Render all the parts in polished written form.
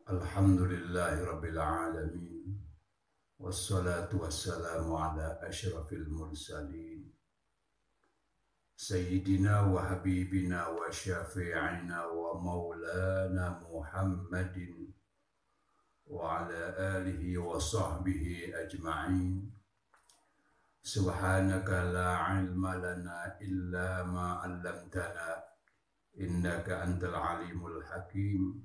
Alhamdulillahi Rabbil Alamin. Wassalatu wassalamu ala ashrafil mursalin. Sayyidina wa habibina wa syafi'ina wa maulana Muhammadin wa ala alihi wa sahbihi ajma'in. Subhanaka la ilma lana illa ma 'allamtana innaka antal alimul hakim.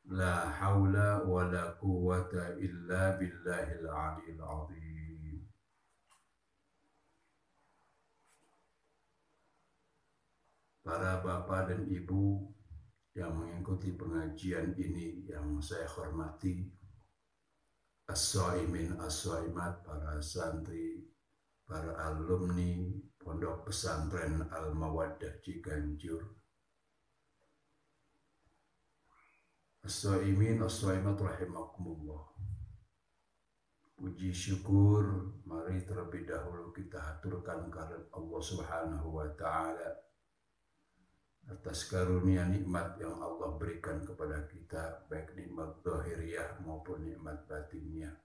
La haula wa la quwwata illa billahil aliyil azim. Para bapak dan ibu yang mengikuti pengajian ini yang saya hormati, as-shaimin as-shaimat, para santri, para alumni Pondok Pesantren Al-Mawaddah Ciganjur, as-shaimin as-shaimat rahimakumullah. Puji syukur mari terlebih dahulu kita haturkan kehadirat Allah Subhanahu wa taala atas karunia nikmat yang Allah berikan kepada kita, baik nikmat zahiriyah maupun nikmat batiniyah.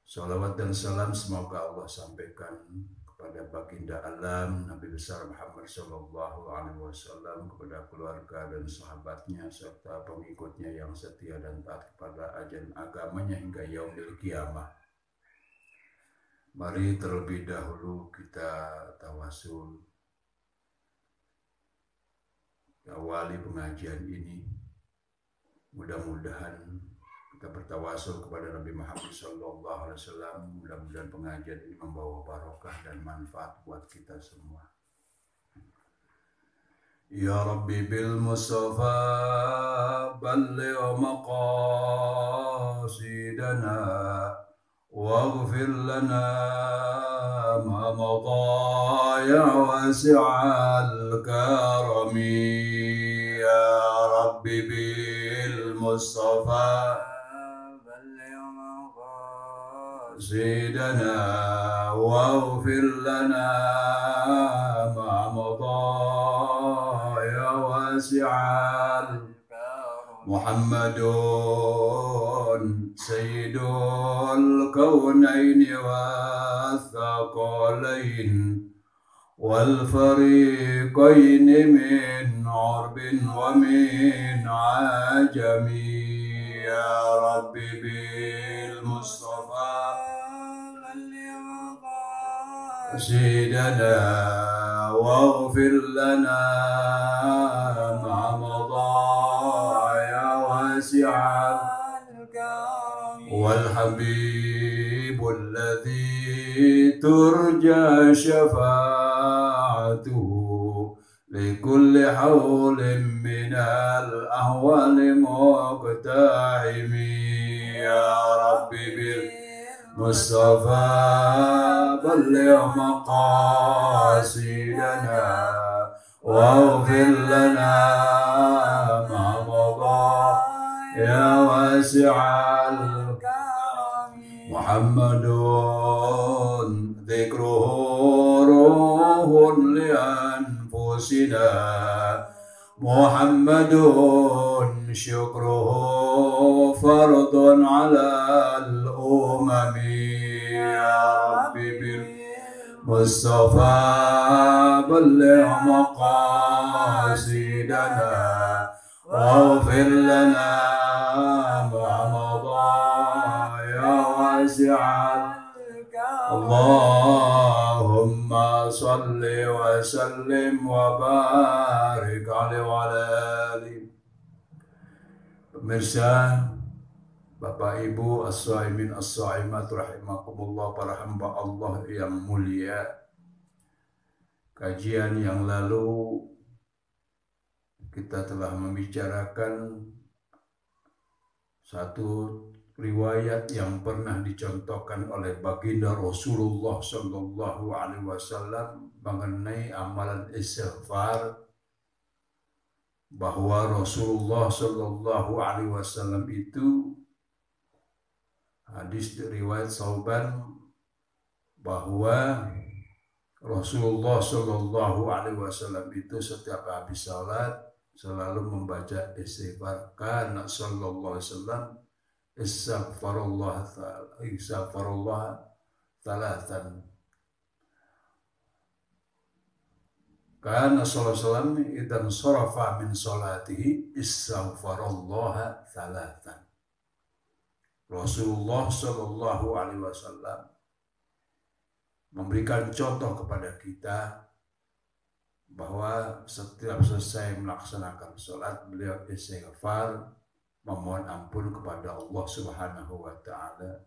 Salawat dan salam semoga Allah sampaikan kepada baginda alam Nabi besar Muhammad sallallahu alaihi wasallam, kepada keluarga dan sahabatnya serta pengikutnya yang setia dan taat kepada ajaran agamanya hingga yaumil qiyamah. Mari terlebih dahulu kita tawasul awali pengajian ini. Mudah-mudahan kita bertawasul kepada Nabi Muhammad SAW. Mudah-mudahan pengajian ini membawa barokah dan manfaat buat kita semua. Ya Rabbi bil Mustafa balligh maqasidana waghfir lana ma madha ya wasi'al karami. Ya Rabbi bil Mustafa زدنا واغفر لنا ما مضى يا واسع محمد سيد الكونين والثقلين والفريقين من عرب ومن عجم. يا ربي بالمصطفى زدنا واغفر لنا ما مضى يا واسع والحبيب الذي ترجى شفاعته لكل حول من الأهوال مقتحم. يا ربي بالمصطفى بلغ مقاصدنا واغفر لنا ما مضى يا واسع الكرم. محمد ذكره روح لأنفسنا محمد شكره فرض على الأمم. يا ربي بالمصطفى بلغ مقاصدنا واغفر لنا ما مضى يا واسع. اللهم صل وسلم وبارك عليه وعلى آله. Pemirsa, Bapak Ibu as-shaimin as-shaimat rahimakumullah, para hamba Allah yang mulia. Kajian yang lalu kita telah membicarakan satu riwayat yang pernah dicontohkan oleh baginda Rasulullah Sallallahu Alaihi Wasallam mengenai amalan istighfar, bahwa Rasulullah Sallallahu Alaihi Wasallam itu, hadis riwayat Sauban, bahwa Rasulullah Sallallahu Alaihi Wasallam itu setiap habis salat selalu membaca istighfar. Kana sallallahu alaihi wasallam istighfarullah thalathan. Kana sallallahu alaihi wasallam idan sarafa min salatihi istighfarullah thalathan. Rasulullah sallallahu alaihi wasallam memberikan contoh kepada kita bahwa setiap selesai melaksanakan sholat beliau istighfar, memohon ampun kepada Allah Subhanahu wa Ta'ala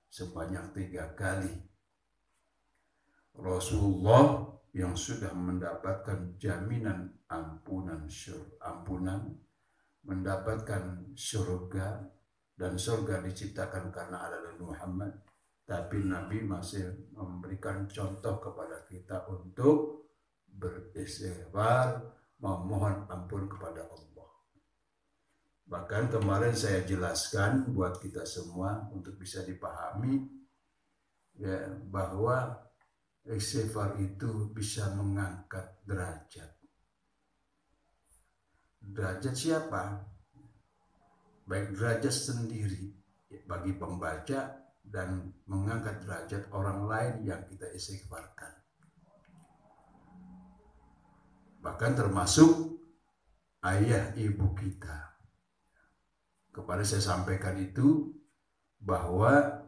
sebanyak 3 kali. Rasulullah yang sudah mendapatkan jaminan ampunan, mendapatkan surga, dan surga diciptakan karena ada Nabi Muhammad, tapi Nabi masih memberikan contoh kepada kita untuk beristighfar, memohon ampun kepada Allah. Bahkan kemarin saya jelaskan buat kita semua untuk bisa dipahami ya, bahwa istighfar itu bisa mengangkat derajat. Derajat siapa? Baik derajat sendiri bagi pembaca dan mengangkat derajat orang lain yang kita istighfarkan. Bahkan termasuk ayah ibu kita. Kepada saya sampaikan itu bahwa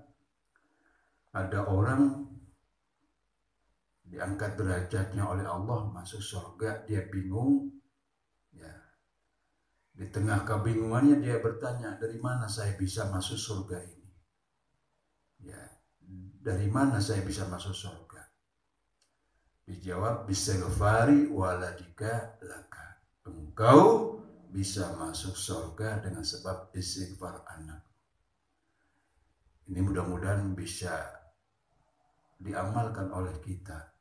ada orang diangkat derajatnya oleh Allah masuk surga, dia bingung. Ya. Di tengah kebingungannya dia bertanya, dari mana saya bisa masuk surga ini? Ya, dari mana saya bisa masuk surga? Dijawab, bistighfari waladika laka. Engkau bisa masuk surga dengan sebab istighfar anak. Ini mudah-mudahan bisa diamalkan oleh kita.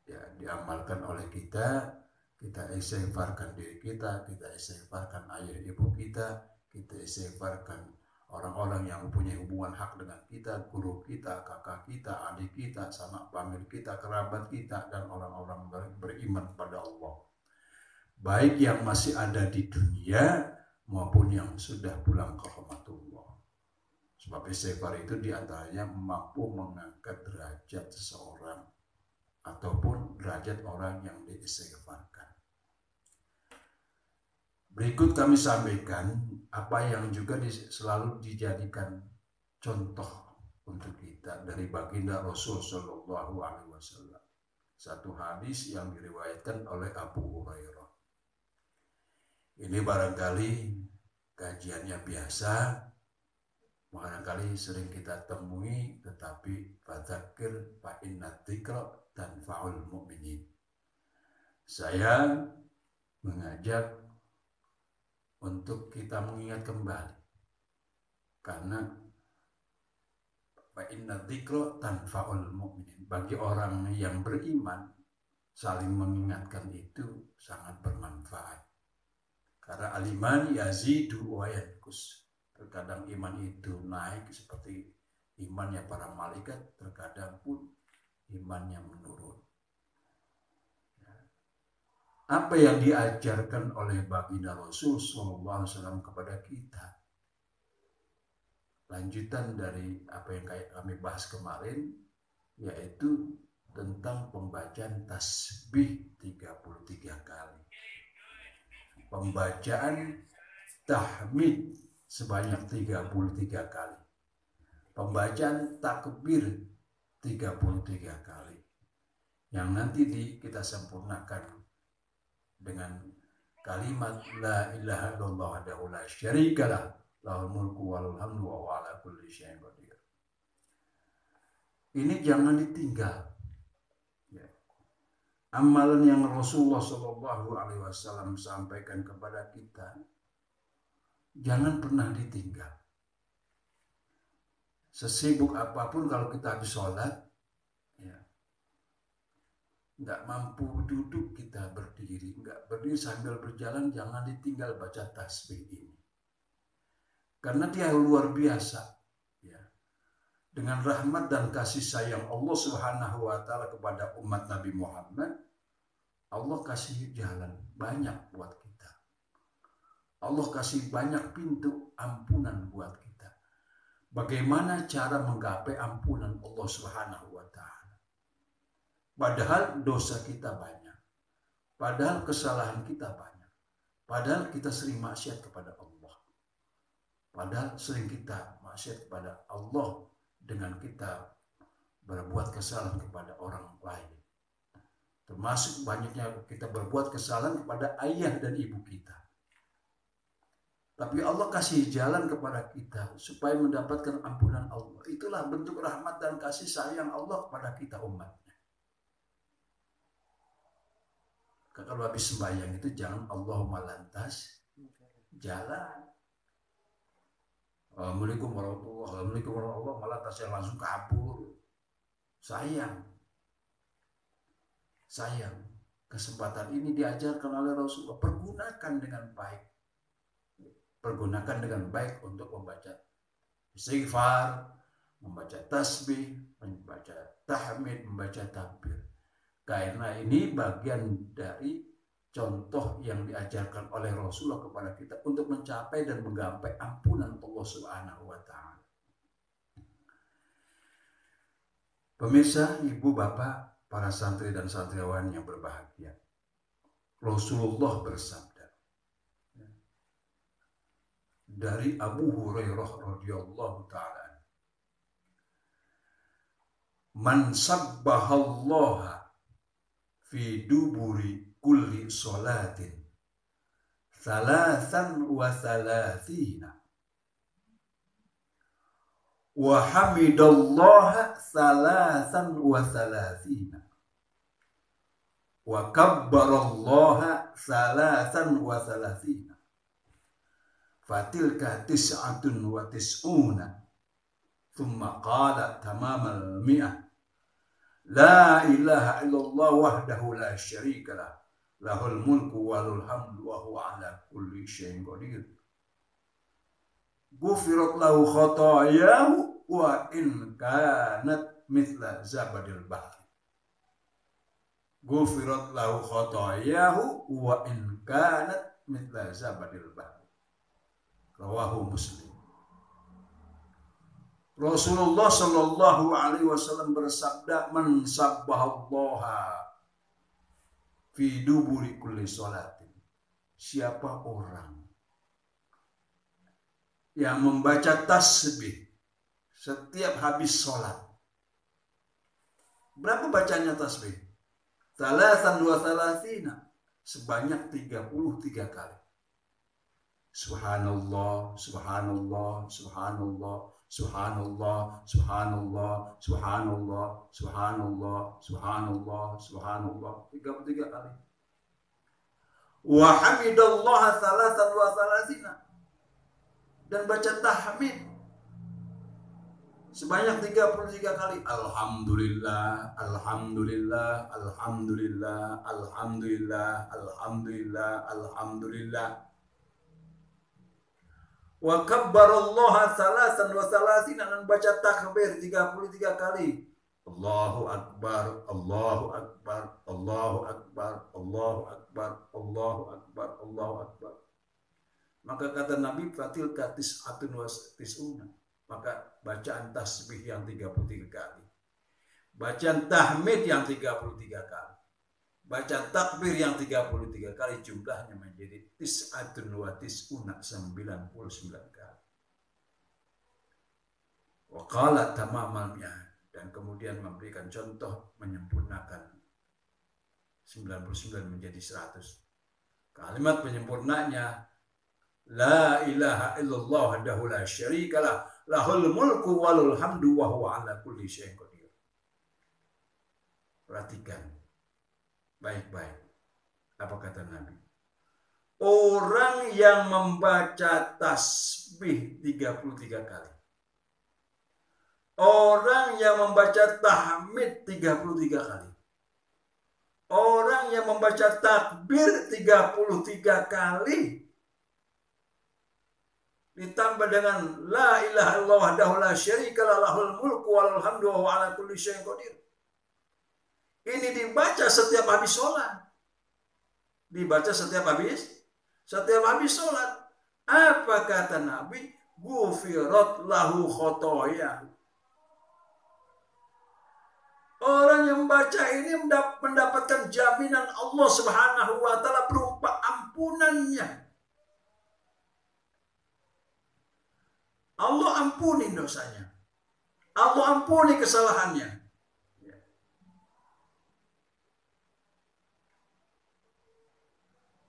Ya, diamalkan oleh kita istighfarkan diri kita istighfarkan ayah ibu kita istighfarkan orang-orang yang mempunyai hubungan hak dengan kita, guru kita, kakak kita, adik kita, sanak famili kita, kerabat kita, dan orang-orang beriman pada Allah. Baik yang masih ada di dunia maupun yang sudah pulang ke rahmatullah. Sebab istighfar itu diantaranya mampu mengangkat derajat seseorang ataupun derajat orang yang diistighfarkan. Berikut kami sampaikan apa yang juga selalu dijadikan contoh untuk kita dari baginda Rasul Shallallahu Alaihi Wasallam. Satu hadis yang diriwayatkan oleh Abu Hurairah. Ini barangkali kajiannya biasa, barangkali sering kita temui, tetapi fadzakir fa inna dzikra tanfa'ul mu'minin. Saya mengajak untuk kita mengingat kembali, karena fa inna dzikra tanfa'ul mu'minin. Bagi orang yang beriman, saling mengingatkan itu sangat bermanfaat. Karena al-iman yazidu wa yanqus. Terkadang iman itu naik seperti imannya para malaikat, terkadang pun imannya menurun. Apa yang diajarkan oleh baginda Rasul SAW kepada kita, lanjutan dari apa yang kami bahas kemarin, yaitu tentang pembacaan tasbih 33 kali, pembacaan tahmid sebanyak 33 kali, pembacaan takbir 33 kali, yang nanti kita sempurnakan dengan kalimat la ilaha illallah wahdahu la syarikalah lahul mulku walul hamdu wa huwa ala kulli syai'in qadir. Ini jangan ditinggal. Ya. Amalan yang Rasulullah Shallallahu Alaihi Wasallam sampaikan kepada kita jangan pernah ditinggal. Sesibuk apapun kalau kita habis sholat, ya, nggak mampu duduk kita berdiri, nggak berdiri sambil berjalan, jangan ditinggal baca tasbih ini, karena dia luar biasa. Ya. Dengan rahmat dan kasih sayang Allah Subhanahu Wa Taala kepada umat Nabi Muhammad, Allah kasih jalan banyak buat kita. Allah kasih banyak pintu ampunan buat kita. Bagaimana cara menggapai ampunan Allah Subhanahu wa Ta'ala? Padahal dosa kita banyak, padahal kesalahan kita banyak, padahal kita sering maksiat kepada Allah, padahal sering kita maksiat kepada Allah dengan kita berbuat kesalahan kepada orang lain. Termasuk banyaknya kita berbuat kesalahan kepada ayah dan ibu kita. Tapi Allah kasih jalan kepada kita supaya mendapatkan ampunan Allah. Itulah bentuk rahmat dan kasih sayang Allah kepada kita umatnya. Kalau habis sembahyang itu jangan Allahumma lantas jalan. Assalamualaikum warahmatullahi wabarakatuh. Malah tasnya langsung kabur. Sayang. Kesempatan ini diajarkan oleh Rasulullah. Pergunakan dengan baik. Pergunakan dengan baik untuk membaca istighfar, membaca tasbih, membaca tahmid, membaca takbir. Karena ini bagian dari contoh yang diajarkan oleh Rasulullah kepada kita untuk mencapai dan menggapai ampunan Allah Subhanahu wa Ta'ala. Pemirsa, ibu, bapak, para santri dan santriwan yang berbahagia, Rasulullah bersabda dari Abu Hurairah radhiyallahu ta'ala, man sabbahallaha fi duburi kulli salatin thalathan wa thalathina wa hamidallaha thalathan wa thalathina wa kabbarallaha thalathan wa thalathina fatilka tis'atun wa tis'una thumma qala tamamal mi'ah la ilaha illallah wahdahu la syarika lah lahul mulku walul hamdu wa huwa ala kulli syai'in qadir gufirat lahu khatayahu wa in kanat mithla zabadil bahri gufirat lahu khatayahu wa in kanat mithla zabadil bahri. Rawahu Muslim. Rasulullah Shallallahu Alaihi Wasallam bersabda, man sabbahallaha fi duburi kulli sholatin. Siapa orang yang membaca tasbih setiap habis sholat? Berapa bacanya tasbih? Thalathan wa thalathina, sebanyak 33 kali. Subhanallah, subhanallah, subhanallah, subhanallah, subhanallah, subhanallah, subhanallah, subhanallah, subhanallah, 33 kali. Wa hamidallah thalathan wa thalathina, dan baca tahmid sebanyak 33 kali. Alhamdulillah, alhamdulillah, alhamdulillah, alhamdulillah, alhamdulillah, alhamdulillah. Wa kabbarallaha thalathan wa thalathina, dan baca takbir 33 kali. Allahu akbar, Allahu akbar, Allahu akbar, Allahu akbar, Allahu akbar, Allahu akbar. Maka kata Nabi, fatilka tis'atun wa tis'una, maka bacaan tasbih yang 33 kali, bacaan tahmid yang 33 kali, baca takbir yang 33 kali, jumlahnya menjadi tis'atun wa tis'una, 99 kali. Wa qala tamamal mi'ah, dan kemudian memberikan contoh menyempurnakan 99 menjadi 100. Kalimat penyempurnanya, la ilaha illallah wahdahu la syarikalah lahul mulku walul hamdu wa huwa ala kulli syai'in qadir. Perhatikan baik-baik apa kata Nabi. Orang yang membaca tasbih 33 kali, orang yang membaca tahmid 33 kali, orang yang membaca takbir 33 kali, ditambah dengan la ilaha illallah wahdahu la syarikalah lahul mulku walul hamdu wa huwa ala kulli syai'in qadir. Ini dibaca setiap habis sholat. Dibaca setiap habis sholat. Apa kata Nabi? Gufirat lahu khotoya. Orang yang baca ini mendapatkan jaminan Allah Subhanahu wa taala berupa ampunannya. Allah ampuni dosanya. Allah ampuni kesalahannya.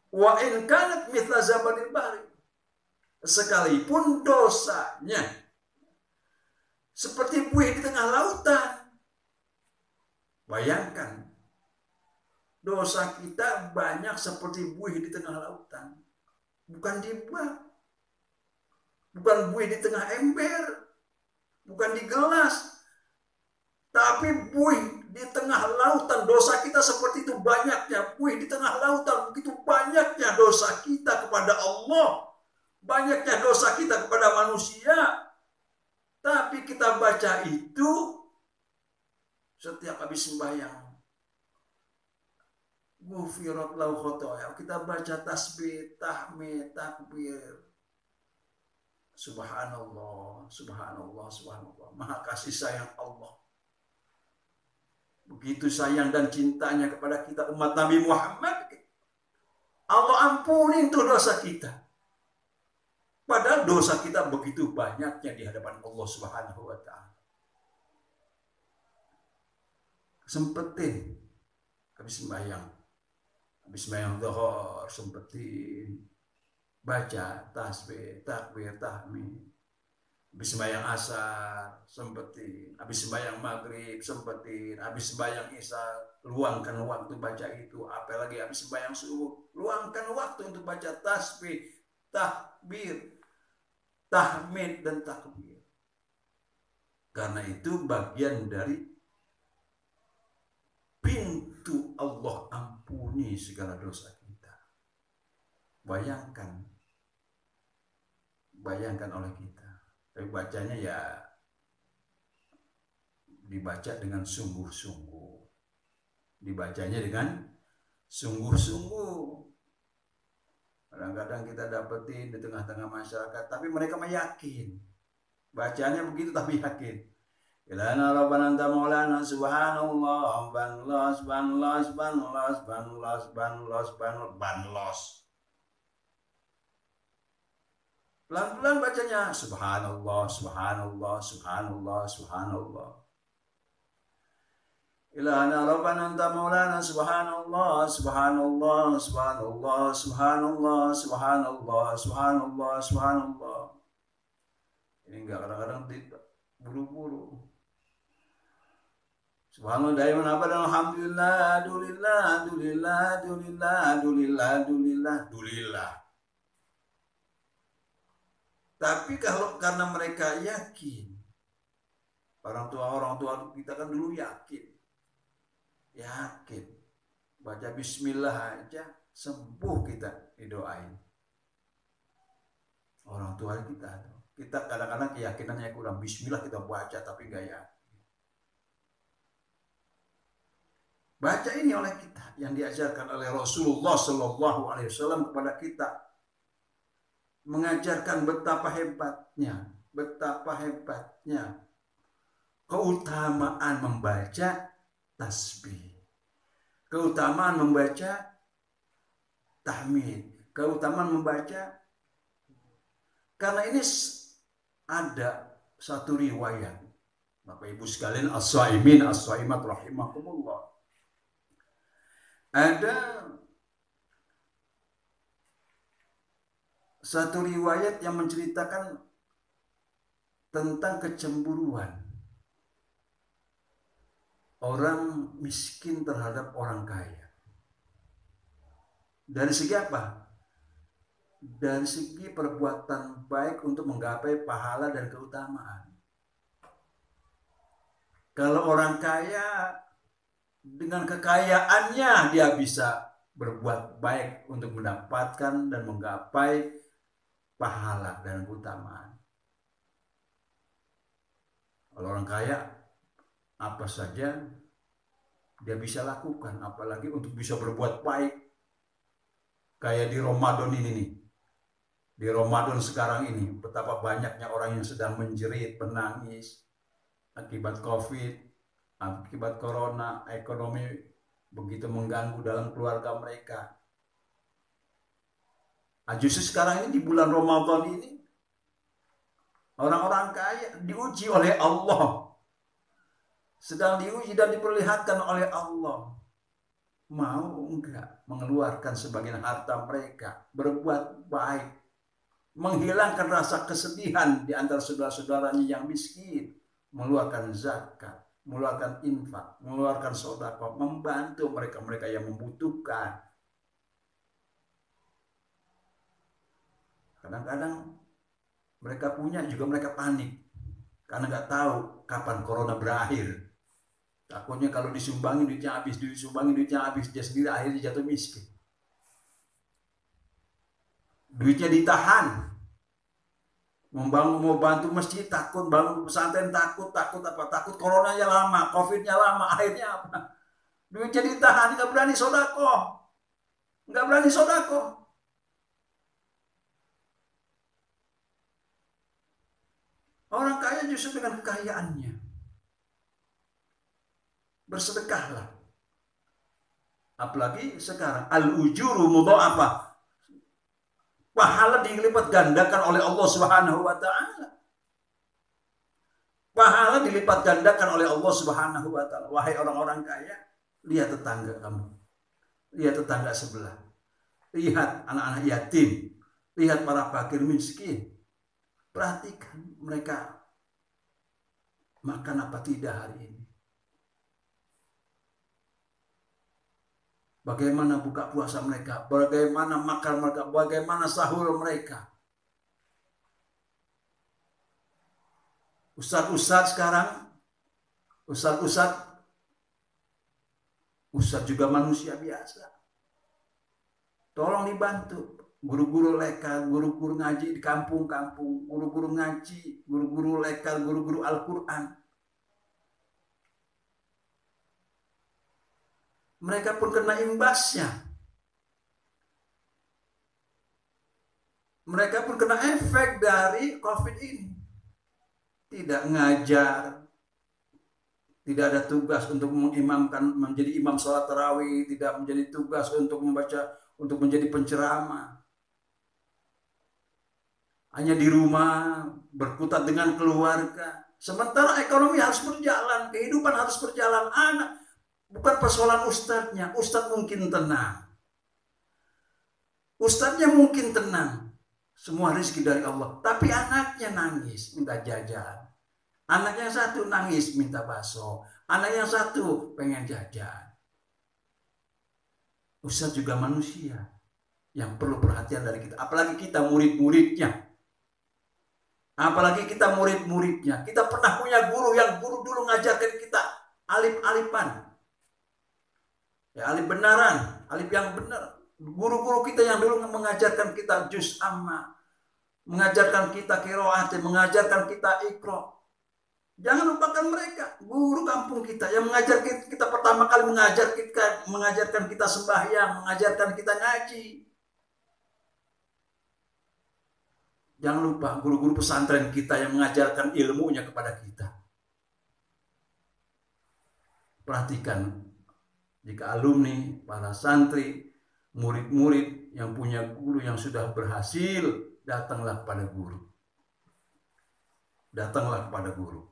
Wa in kanat mithla zabadil bahri. Sekalipun dosanya seperti buih di tengah lautan. Bayangkan, dosa kita banyak seperti buih di tengah lautan. Bukan di bak, bukan buih di tengah ember, bukan di gelas, tapi buih di tengah lautan. Dosa kita seperti itu banyaknya. Buih di tengah lautan, begitu banyaknya dosa kita kepada Allah, banyaknya dosa kita kepada manusia. Tapi kita baca itu setiap habis sembahyang. Ghufirat lahu khotoya. Kita baca tasbih, tahmid, takbir. Subhanallah, subhanallah, subhanallah. Maha kasih sayang Allah. Begitu sayang dan cintanya kepada kita umat Nabi Muhammad. Allah ampuni itu dosa kita. Padahal dosa kita begitu banyaknya di hadapan Allah Subhanahu wa taala. Sempetin habis sembahyang zuhur, sempetin baca tasbih, takbir, tahmid. Habis sembahyang asar, sempetin. Habis sembahyang maghrib, sempetin. Habis sembahyang isya, luangkan waktu baca itu. Apalagi habis sembahyang subuh, luangkan waktu untuk baca tasbih, takbir, tahmid, dan takbir. Karena itu bagian dari pintu Allah ampuni segala dosa kita. Bayangkan oleh kita. Tapi bacanya ya dibaca dengan sungguh-sungguh. Dibacanya dengan sungguh-sungguh. Kadang-kadang kita dapetin di tengah-tengah masyarakat, tapi mereka meyakin. Bacanya begitu tapi yakin. Ilana rabbana anta maulana subhanallah banlos banlos banlos banlos banlos banlos banlos. Pelan-pelan bacanya subhanallah subhanallah subhanallah subhanallah. Ilana rabbana anta maulana subhanallah subhanallah subhanallah subhanallah subhanallah subhanallah subhanallah. Ini enggak kadang-kadang buru-buru. Subhanallah daiman apa dan alhamdulillah dulillah dulillah dulillah dulillah dulillah dulillah. Tapi kalau karena mereka yakin, orang tua kita kan dulu yakin, baca bismillah aja sembuh kita didoain. Orang tua kita kadang-kadang keyakinannya kurang. Bismillah kita baca tapi nggak yakin. Baca ini oleh kita yang diajarkan oleh Rasulullah Shallallahu Alaihi Wasallam kepada kita, mengajarkan betapa hebatnya keutamaan membaca tasbih, keutamaan membaca tahmid, keutamaan membaca. Karena ini ada satu riwayat, Bapak Ibu sekalian, as-shaimin as-shaimat rahimakumullah. Ada satu riwayat yang menceritakan tentang kecemburuan orang miskin terhadap orang kaya. Dari segi apa? Dari segi perbuatan baik untuk menggapai pahala dan keutamaan. Kalau orang kaya dengan kekayaannya dia bisa berbuat baik untuk mendapatkan dan menggapai pahala dan keutamaan. Kalau orang kaya apa saja dia bisa lakukan, apalagi untuk bisa berbuat baik. Kayak di Ramadan ini nih. Di Ramadan sekarang ini, betapa banyaknya orang yang sedang menjerit, menangis akibat COVID, akibat Corona, ekonomi begitu mengganggu dalam keluarga mereka. Nah, justru sekarang ini di bulan Ramadan ini, orang-orang kaya diuji oleh Allah. Sedang diuji dan diperlihatkan oleh Allah. Mau enggak mengeluarkan sebagian harta mereka, berbuat baik, menghilangkan rasa kesedihan di antara saudara-saudaranya yang miskin, mengeluarkan zakat, mengeluarkan infak, mengeluarkan sedekah, membantu mereka-mereka yang membutuhkan. Kadang-kadang mereka punya juga mereka panik karena nggak tahu kapan corona berakhir. Takutnya kalau disumbangin duitnya habis, dia sendiri akhirnya jatuh miskin. Duitnya ditahan. Mau bantu masjid takut, bangun pesantren takut apa? Takut coronanya lama, covidnya lama, akhirnya apa? Duitnya ditahan, nggak berani sodako. Orang kaya justru dengan kekayaannya bersedekahlah. Apalagi sekarang al-ujuru mudha'afa, pahala dilipat gandakan oleh Allah Subhanahu wa taala. Pahala dilipat gandakan oleh Allah Subhanahu wa taala. Wahai orang-orang kaya, lihat tetangga kamu. Lihat tetangga sebelah. Lihat anak-anak yatim. Lihat para fakir miskin. Perhatikan mereka makan apa tidak hari ini. Bagaimana buka puasa mereka, bagaimana makan mereka, bagaimana sahur mereka. Ustadz sekarang, ustadz juga manusia biasa. Tolong dibantu. Guru-guru leka, guru-guru ngaji di kampung-kampung, guru-guru ngaji, guru-guru leka, guru-guru Al-Quran. Mereka pun kena imbasnya. Mereka pun kena efek dari COVID ini. Tidak ngajar, tidak ada tugas untuk mengimamkan, menjadi imam sholat tarawih, tidak menjadi tugas untuk membaca, untuk menjadi penceramah. Hanya di rumah, berkutat dengan keluarga. Sementara ekonomi harus berjalan, kehidupan harus berjalan. Anak, bukan persoalan ustadznya. Ustadz mungkin tenang. Ustadznya mungkin tenang. Semua rezeki dari Allah. Tapi anaknya nangis, minta jajan. Anak yang satu nangis, minta bakso. Anak yang satu pengen jajan. Ustadz juga manusia yang perlu perhatian dari kita. Apalagi kita murid-muridnya. Kita pernah punya guru yang guru dulu ngajarkan kita alif-alifan. Ya, alif benaran, alif yang benar. Guru-guru kita yang dulu mengajarkan kita juz amma, mengajarkan kita qiraat, mengajarkan kita iqra. Jangan lupakan mereka, guru kampung kita yang mengajarkan kita pertama kali mengajarkan kita sembahyang, mengajarkan kita ngaji. Jangan lupa guru-guru pesantren kita yang mengajarkan ilmunya kepada kita. Perhatikan, jika alumni, para santri, murid-murid yang punya guru yang sudah berhasil, datanglah kepada guru. Datanglah kepada guru.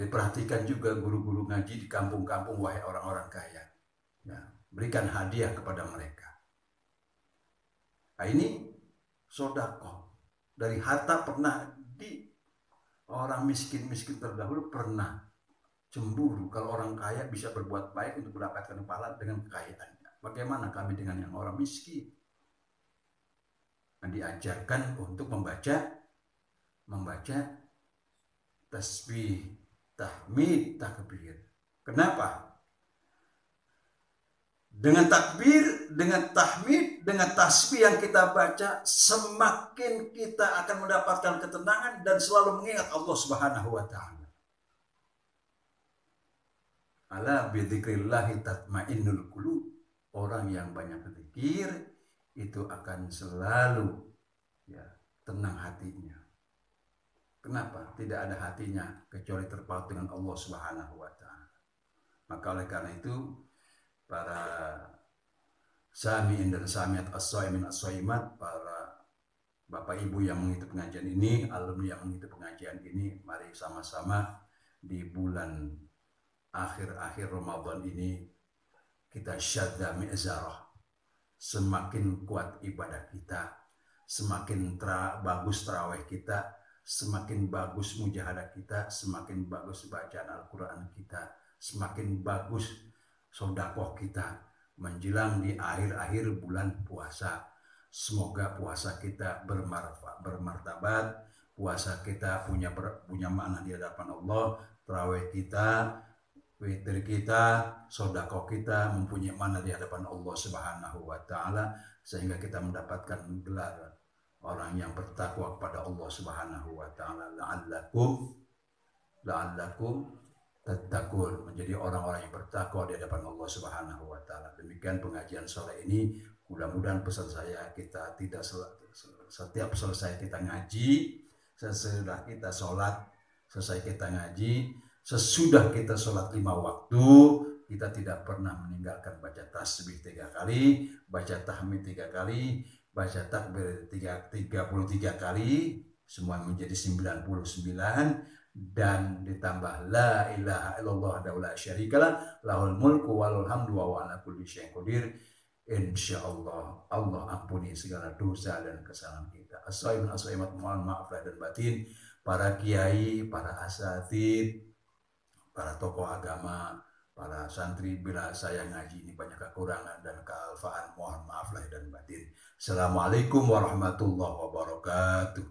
Diperhatikan juga guru-guru ngaji di kampung-kampung, wahai orang-orang kaya. Ya, berikan hadiah kepada mereka. Nah, ini sedekah dari harta. Pernah di orang miskin terdahulu pernah cemburu kalau orang kaya bisa berbuat baik untuk mendapatkan pahala dengan kekayaannya. Bagaimana kami dengan yang orang miskin? Nah, diajarkan untuk membaca tasbih, tahmid, takbir. Kenapa? Dengan takbir, dengan tahmid, dengan tasbih yang kita baca, semakin kita akan mendapatkan ketenangan dan selalu mengingat Allah Subhanahu wa taala. Ala bidzikrillahi tatmainnul qulub. Orang yang banyak berzikir itu akan selalu ya tenang hatinya. Kenapa? Tidak ada hatinya kecuali terpaut dengan Allah Subhanahu wa taala. Maka oleh karena itu para sami'in dan sami'at as-shaimin as-shaimat, para Bapak Ibu yang mengikuti pengajian ini, alumni yang mengikuti pengajian ini, mari sama-sama di bulan akhir-akhir Ramadan ini kita syadda mi'zarah. Semakin kuat ibadah kita, semakin bagus tarawih kita, semakin bagus mujahadah kita, semakin bagus bacaan Al-Quran kita, semakin bagus sodakoh kita menjelang di akhir-akhir bulan puasa. Semoga puasa kita bermartabat, puasa kita punya makna di hadapan Allah, tarawih kita, witir kita, sodakoh kita mempunyai mana di hadapan Allah Subhanahu wa taala, sehingga kita mendapatkan gelar orang yang bertakwa kepada Allah Subhanahu wa taala, la'allakum tattaqun, menjadi orang-orang yang bertakwa di hadapan Allah Subhanahu wa taala. Demikian pengajian sore ini. Mudah-mudahan pesan saya, kita tidak setiap selesai kita ngaji, sesudah kita sholat, selesai kita ngaji, sesudah kita sholat 5 waktu, kita tidak pernah meninggalkan baca tasbih 3 kali, baca tahmid 3 kali, baca takbir 33 kali, semua menjadi 99, dan ditambah la ilaha illallah la syarikalah, lahul mulku walul hamdu wa ala kulli syai'in qadir. Insyaallah Allah ampuni segala dosa dan kesalahan kita. As-shaimat, mohon maaf lahir dan batin. Para kiai, para asatid, para tokoh agama, para santri, bila saya ngaji ini banyak kekurangan dan kealfaan, mohon maaf lahir dan batin. Assalamualaikum warahmatullahi wabarakatuh.